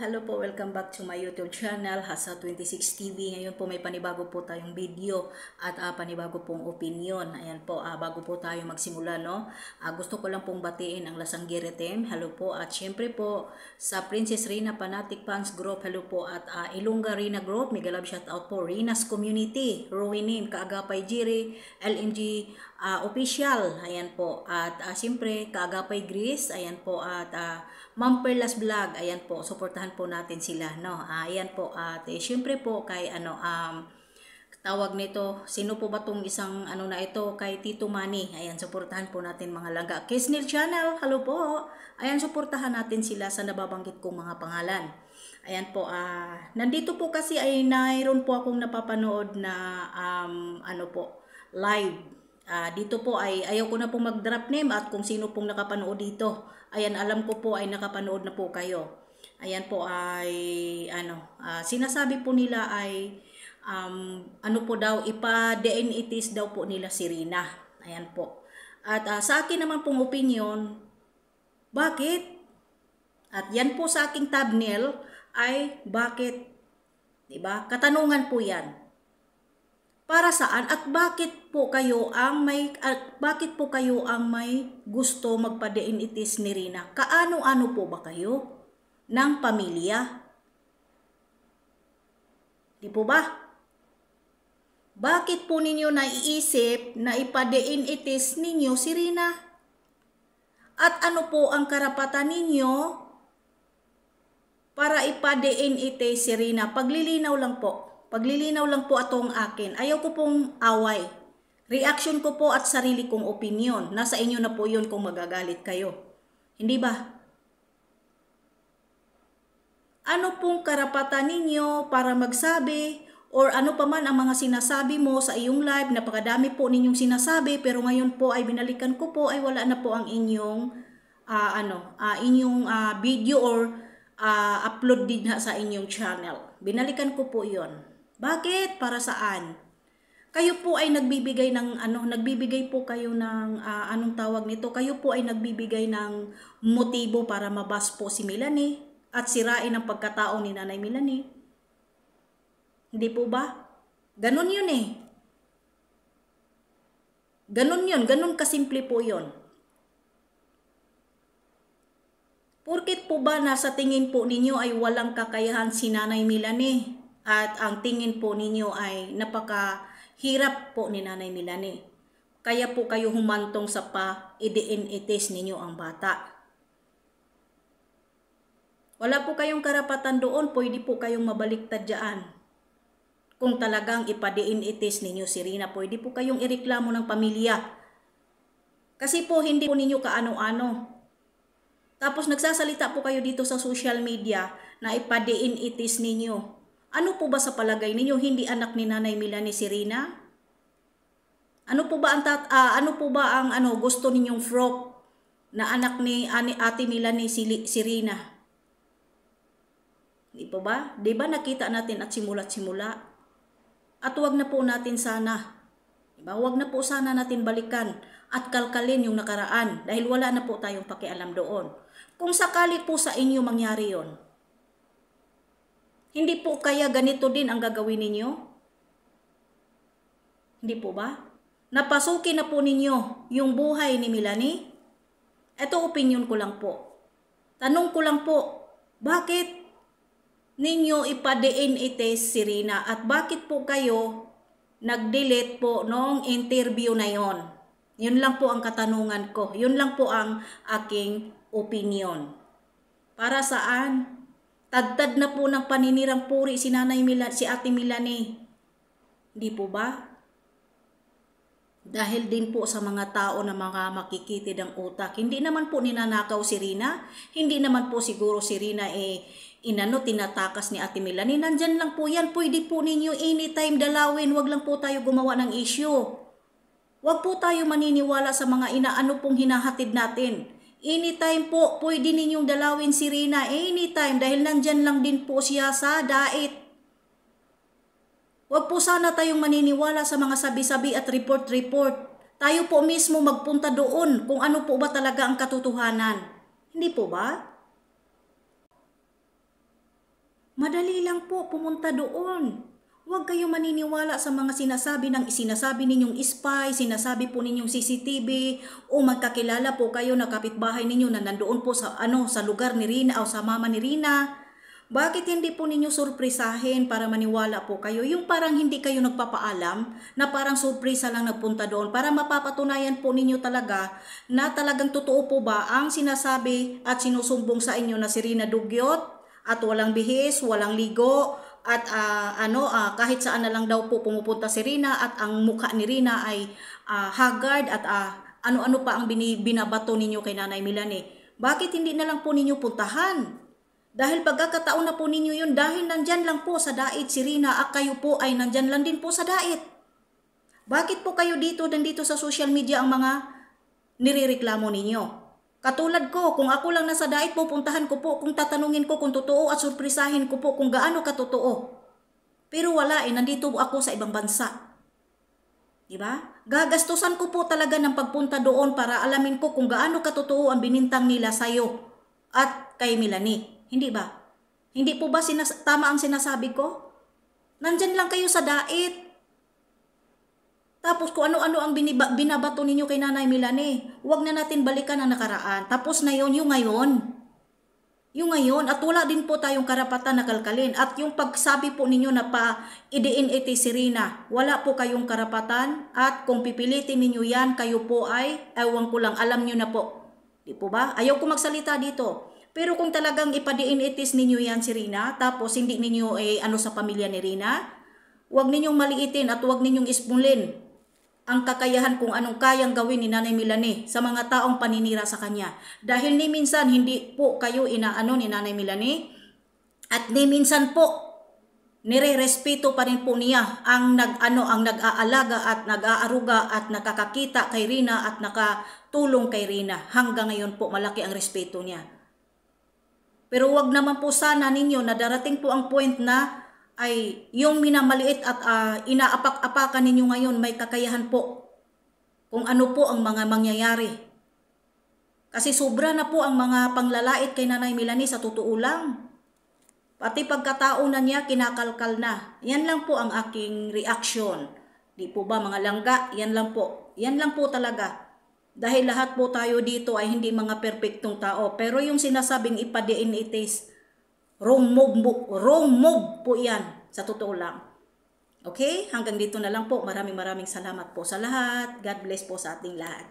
Hello po, welcome back to my YouTube channel, Hasa 26 TV. Ngayon po may panibago po tayong video at panibago pong opinion. Ayan po, bago po tayo magsimula, no? Gusto ko lang pong batiin ang Lasanggere team. Hello po, at syempre po sa Princess Rina Fanatic Fans Group. Hello po, at Ilongga Rina Group. Mega love shout out po. Rina's Community, Rowinim, Kaagapay Jiri, LMG Official. Ayan po, at syempre Kaagapay Greece. Ayan po, at Ma'am Perlas Vlog, ayan po, suportahan po natin sila, no? Ayan po, at syempre po kay tawag nito, sino po ba tong isang na ito, kay Tito Manny. Ayan, suportahan po natin mga langga. Kisnil Channel, hello po. Ayan, suportahan natin sila sa nababanggit kong mga pangalan. Ayan po, nandito po kasi ay mayroon po akong napapanood na live. Dito po ay ayaw ko na pong mag-drop name at kung sino pong nakapanood dito. Ayan, alam ko po ay nakapanood na po kayo. Ayan po ay sinasabi po nila ay po daw, ipa-DNA test daw po nila si Rina. Ayan po. At sa akin naman pong opinion, bakit? At yan po sa aking thumbnail ay bakit? Diba? Katanungan po yan. Para saan at bakit po kayo ang may gusto magpa-DNA test ni Rina? Kaano-ano po ba kayo ng pamilya? Di po ba? Bakit po ninyo naiisip na ipa-DNA test ninyo si Rina? At ano po ang karapatan ninyo para ipa-DNA test si Rina? Paglilinaw lang po. Paglilinaw lang po atong akin. Ayaw ko pong away. Reaction ko po at sarili kong opinion. Nasa inyo na po yun kung magagalit kayo. Hindi ba? Ano pong karapatan ninyo para magsabi or ano pa man ang mga sinasabi mo sa iyong live? Napakadami po ninyong sinasabi pero ngayon po ay binalikan ko po ay wala na po ang inyong video or upload din sa inyong channel. Binalikan ko po yon. Bakit? Para saan? Kayo po ay nagbibigay ng nagbibigay po kayo ng anong tawag nito? Kayo po ay nagbibigay ng motibo para mabas po si Melanie at sirain ang pagkatao ni Nanay Melanie. Hindi po ba? Ganon yun eh. Ganon yun. Ganon kasimple po yun. Porkit po ba nasa tingin po ninyo ay walang kakayahan si Nanay Melanie? At ang tingin po ninyo ay napakahirap po ni Nanay Melanie. Kaya po kayo humantong sa pa-DNA test ninyo ang bata. Wala po kayong karapatan doon, pwede po kayong mabaliktad dyan. Kung talagang ipa-DNA test ninyo si Rina, pwede po kayong ireklamo ng pamilya. Kasi po hindi po ninyo kaano-ano. Tapos nagsasalita po kayo dito sa social media na ipa-DNA test ninyo. Ano po ba sa palagay ninyo, hindi anak ni Nanay Melanie si Rina? Ano po ba ang gusto ninyong proof na anak ni Ate Melanie si Rina? Di po ba? Di ba nakita natin at simula? At wag na po natin sana. Diba? Wag na po sana natin balikan at kalkalin yung nakaraan dahil wala na po tayong pakialam doon. Kung sakali po sa inyo mangyari yon, hindi po kaya ganito din ang gagawin ninyo? Hindi po ba? Napasukin na po ninyo yung buhay ni Melanie? Ito opinion ko lang po. Tanong ko lang po, bakit ninyo ipa-DNA test si Rina at bakit po kayo nag-delete po noong interview na yon? Yun lang po ang katanungan ko. Yun lang po ang aking opinion. Para saan? Tagtad na po ng paninirang puri si Ate Melanie. Hindi po ba? Dahil din po sa mga tao na mga makikitid ang utak. Hindi naman po ninanakaw si Rina. Hindi naman po siguro si Rina tinatakas ni Ate Melanie. Nandyan lang po yan. Pwede po ninyo anytime dalawin. Wag lang po tayo gumawa ng issue. Wag po tayo maniniwala sa mga inaano pong hinahatid natin. Anytime po, pwede ninyong dalawin si Rina. Anytime, dahil nandyan lang din po siya sa dait. Huwag po sana tayong maniniwala sa mga sabi-sabi at report-report. Tayo po mismo magpunta doon kung ano po ba talaga ang katotohanan. Hindi po ba? Madali lang po pumunta doon. Huwag kayo maniniwala sa mga sinasabi ninyong spy, sinasabi po ninyong CCTV, o magkakilala po kayo na kapitbahay ninyo na nandoon po sa sa lugar ni Rina o sa mama ni Rina. Bakit hindi po ninyo surprisahin para maniwala po kayo? Yung parang hindi kayo nagpapaalam, na parang surpresa lang nagpunta doon para mapapatunayan po ninyo talaga na talagang totoo po ba ang sinasabi at sinusumbong sa inyo na si Rina dugyot at walang bihis, walang ligo, at kahit saan na lang daw po pumupunta si Rina at ang mukha ni Rina ay haggard at ano-ano pa ang binabato ninyo kay Nanay Melanie. Bakit hindi na lang po ninyo puntahan? Dahil pagkakataon na po ninyo yun, dahil nandyan lang po sa dait si Rina at kayo po ay nandyan lang din po sa dait. Bakit po kayo nandito sa social media ang mga nirereklamo ninyo? Katulad ko, kung ako lang nasa dait, pupuntahan ko po, kung tatanungin ko kung totoo at surprisahin ko po kung gaano katotoo. Pero wala nandito ako sa ibang bansa. Diba? Gagastusan ko po talaga ng pagpunta doon para alamin ko kung gaano katotoo ang binintang nila sa'yo at kay Melanie. Hindi ba? Hindi po ba tama ang sinasabi ko? Nandyan lang kayo sa dait. Tapos kung ano-ano ang binabato ninyo kay Nanay Melanie, huwag na natin balikan ang nakaraan. Tapos na yun, yung ngayon. Yung ngayon, at wala din po tayong karapatan na kalkalin. At yung pagsabi po ninyo na idiin iti si Rina, wala po kayong karapatan. At kung pipilitin ninyo yan, kayo po ay, ewan ko lang, alam nyo na po. Di po ba? Ayaw ko magsalita dito. Pero kung talagang ipadiin itis ninyo yan si Rina, tapos hindi ninyo sa pamilya ni Rina, huwag ninyong maliitin at huwag ninyong ismulin ang kakayahan kung anong kayang gawin ni Nanay Melanie sa mga taong paninira sa kanya. Dahil ni minsan hindi po kayo inaano ni Nanay Melanie at ni minsan po nire-respeto pa rin po niya ang nag-aalaga at nag-aaruga at nakakakita kay Rina at nakatulong kay Rina. Hanggang ngayon po malaki ang respeto niya. Pero wag naman po sana ninyo na darating po ang point na ay yung minamaliit at inaapak-apakan ninyo ngayon may kakayahan po kung ano po ang mga mangyayari. Kasi sobra na po ang mga panglalait kay Nanay Melanie sa totoo lang. Pati pagkatao na niya kinakalkal na. Yan lang po ang aking reaction. Di po ba mga langga? Yan lang po. Yan lang po talaga. Dahil lahat po tayo dito ay hindi mga perpektong tao. Pero yung sinasabing ipadiin itis, wrong move po yan. Sa totoo lang. Okay? Hanggang dito na lang po. Maraming salamat po sa lahat. God bless po sa ating lahat.